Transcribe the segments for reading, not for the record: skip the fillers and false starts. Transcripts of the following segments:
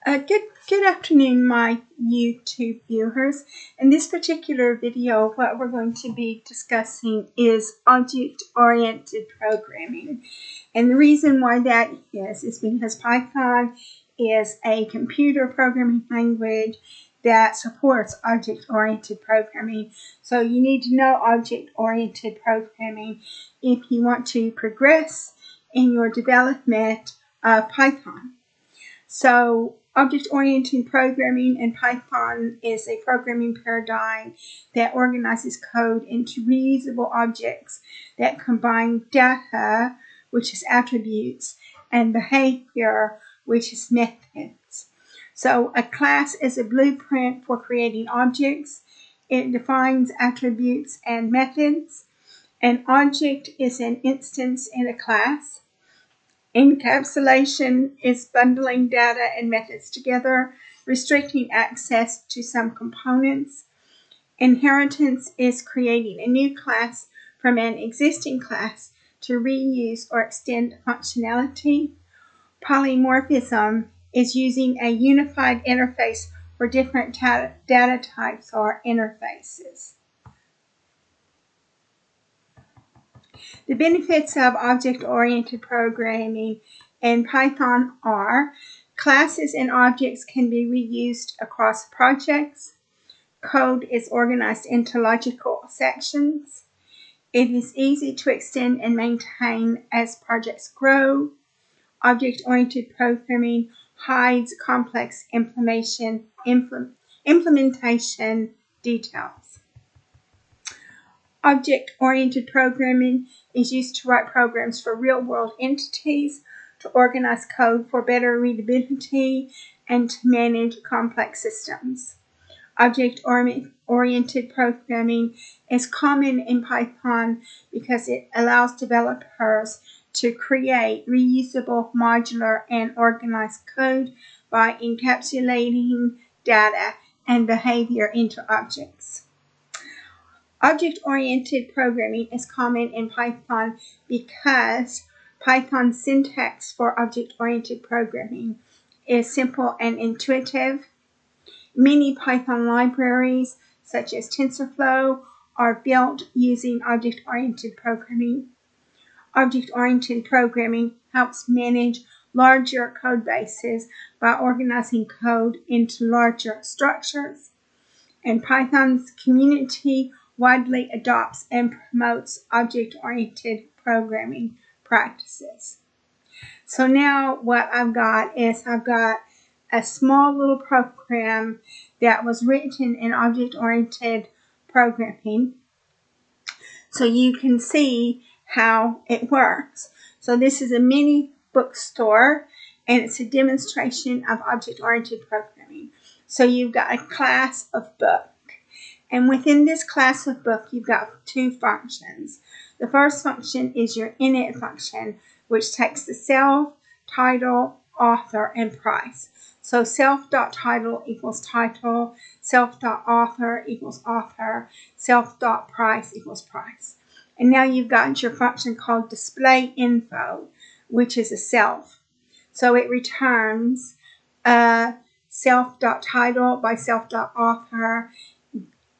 Good afternoon, my YouTube viewers. In this particular video, what we're going to be discussing is object-oriented programming. And the reason why that is because Python is a computer programming language that supports object-oriented programming. So you need to know object-oriented programming if you want to progress in your development of Python. So object-oriented programming in Python is a programming paradigm that organizes code into reusable objects that combine data, which is attributes, and behavior, which is methods. So a class is a blueprint for creating objects. It defines attributes and methods. An object is an instance in a class. Encapsulation is bundling data and methods together, restricting access to some components. Inheritance is creating a new class from an existing class to reuse or extend functionality. Polymorphism is using a unified interface for different data types or interfaces. The benefits of object-oriented programming in Python are classes and objects can be reused across projects. Code is organized into logical sections. It is easy to extend and maintain as projects grow. Object-oriented programming hides complex implementation details. Object-oriented programming is used to write programs for real-world entities, to organize code for better readability, and to manage complex systems. Object-oriented programming is common in Python because it allows developers to create reusable, modular, and organized code by encapsulating data and behavior into objects. Object-oriented programming is common in Python because Python's syntax for object-oriented programming is simple and intuitive. Many Python libraries, such as TensorFlow, are built using object-oriented programming. Object-oriented programming helps manage larger code bases by organizing code into larger structures. And Python's community widely adopts and promotes object-oriented programming practices. So now what I've got a small little program that was written in object-oriented programming, so you can see how it works. So this is a mini bookstore, and it's a demonstration of object-oriented programming. So you've got a class of book. And within this class of book, you've got two functions. The first function is your init function, which takes the self, title, author, and price. So self.title equals title, self.author equals author, self.price equals price. And now you've got your function called display info, which is a self. So it returns self.title by self.author,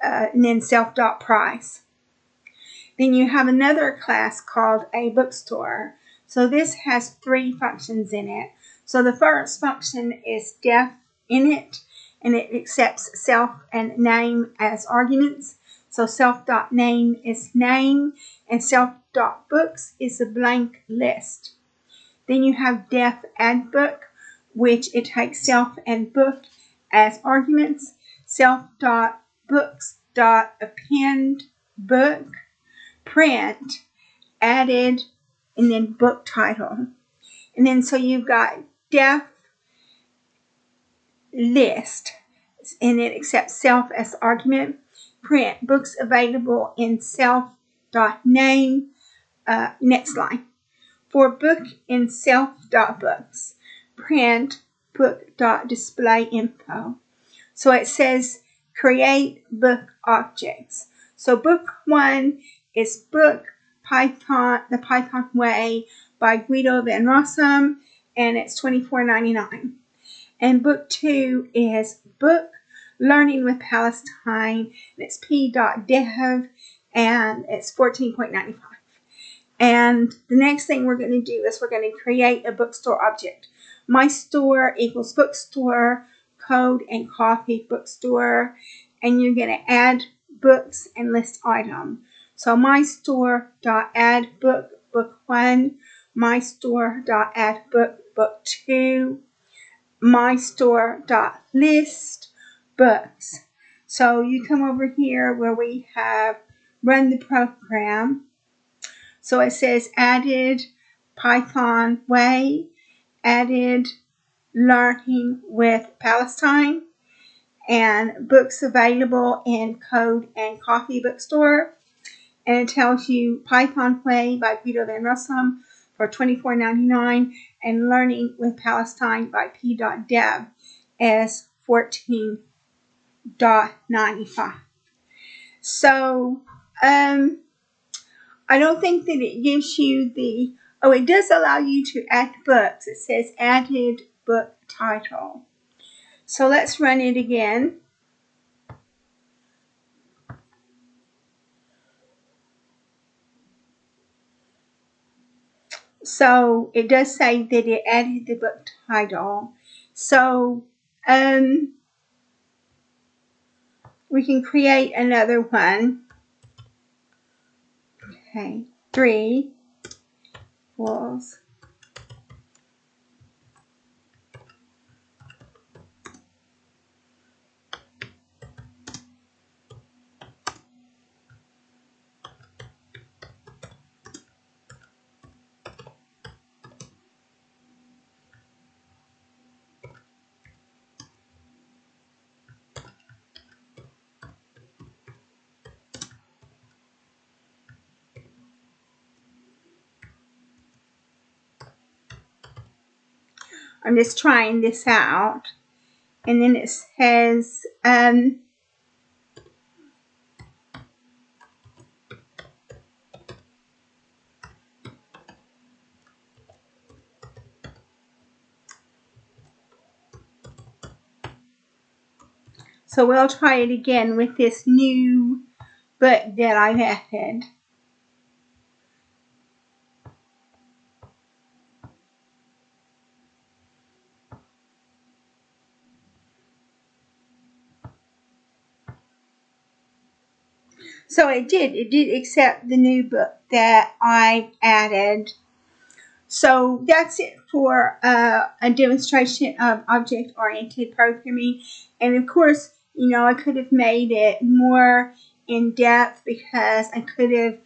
and then self.price. Then you have another class called a bookstore. So this has three functions in it. So the first function is def init, and it accepts self and name as arguments. So self.name is name, and self.books is a blank list. Then you have def add book, which it takes self and book as arguments. Self.books.append book, print, added, and then book title. And then so you've got def list, and it accepts self as argument. Print books available in self.name, next line. For book in self.books, print book.displayInfo. So it says create book objects. So book one is Book Python, The Python Way by Guido van Rossum, and it's $24.99. And book 2 is Book Learning with Palestine, and it's p.dev, and it's 14.95. And the next thing we're going to do is we're going to create a bookstore object. My store equals bookstore, code and coffee bookstore, and you're going to add books and list item. So my store.add book, book 1, my store.add book, book 2, my store.list books. So you come over here where we have run the program. So it says added Python way, added learning with Palestine, and books available in Code and Coffee Bookstore. And it tells you Python Way by Guido van Rossum for $24.99 and Learning with Palestine by p.dev as $14.95. So, I don't think that it gives you the, oh, it does allow you to add books. It says added book title. So let's run it again. So it does say that it added the book title. So we can create another one. Okay, 3 equals I'm just trying this out. And then it says, so we'll try it again with this new book that I've added. So it did accept the new book that I added. So that's it for a demonstration of object-oriented programming. And of course, you know, I could have made it more in depth because I could have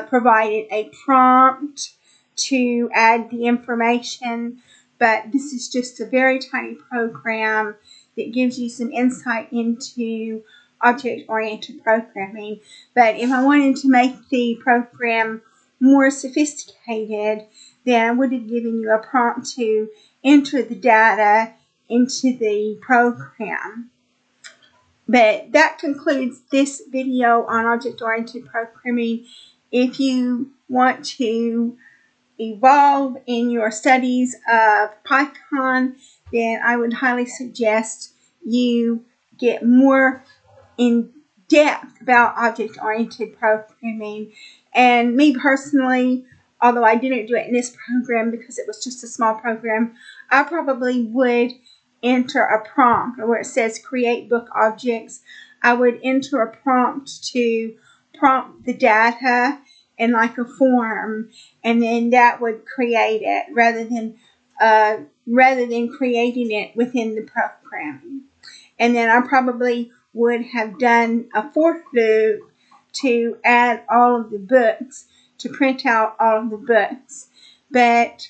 provided a prompt to add the information. But this is just a very tiny program that gives you some insight into object-oriented programming. But if I wanted to make the program more sophisticated, then I would have given you a prompt to enter the data into the program. But that concludes this video on object-oriented programming. If you want to evolve in your studies of Python, then I would highly suggest you get more in depth about object-oriented programming. And me personally, although I didn't do it in this program because it was just a small program, I probably would enter a prompt where it says create book objects. I would enter a prompt to prompt the data in like a form, and then that would create it rather than creating it within the program. And then I probably would have done a for loop to add all of the books, to print out all of the books. But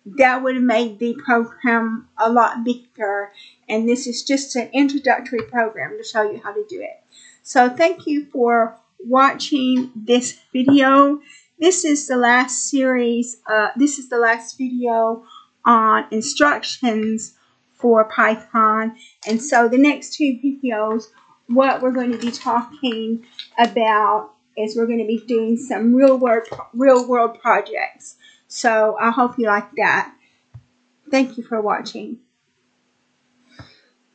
that would have made the program a lot bigger. And this is just an introductory program to show you how to do it. So thank you for watching this video. This is the last series. This is the last video on instructions for Python. And so the next 2 videos, what we're going to be talking about is we're going to be doing some real world projects. So I hope you like that. Thank you for watching.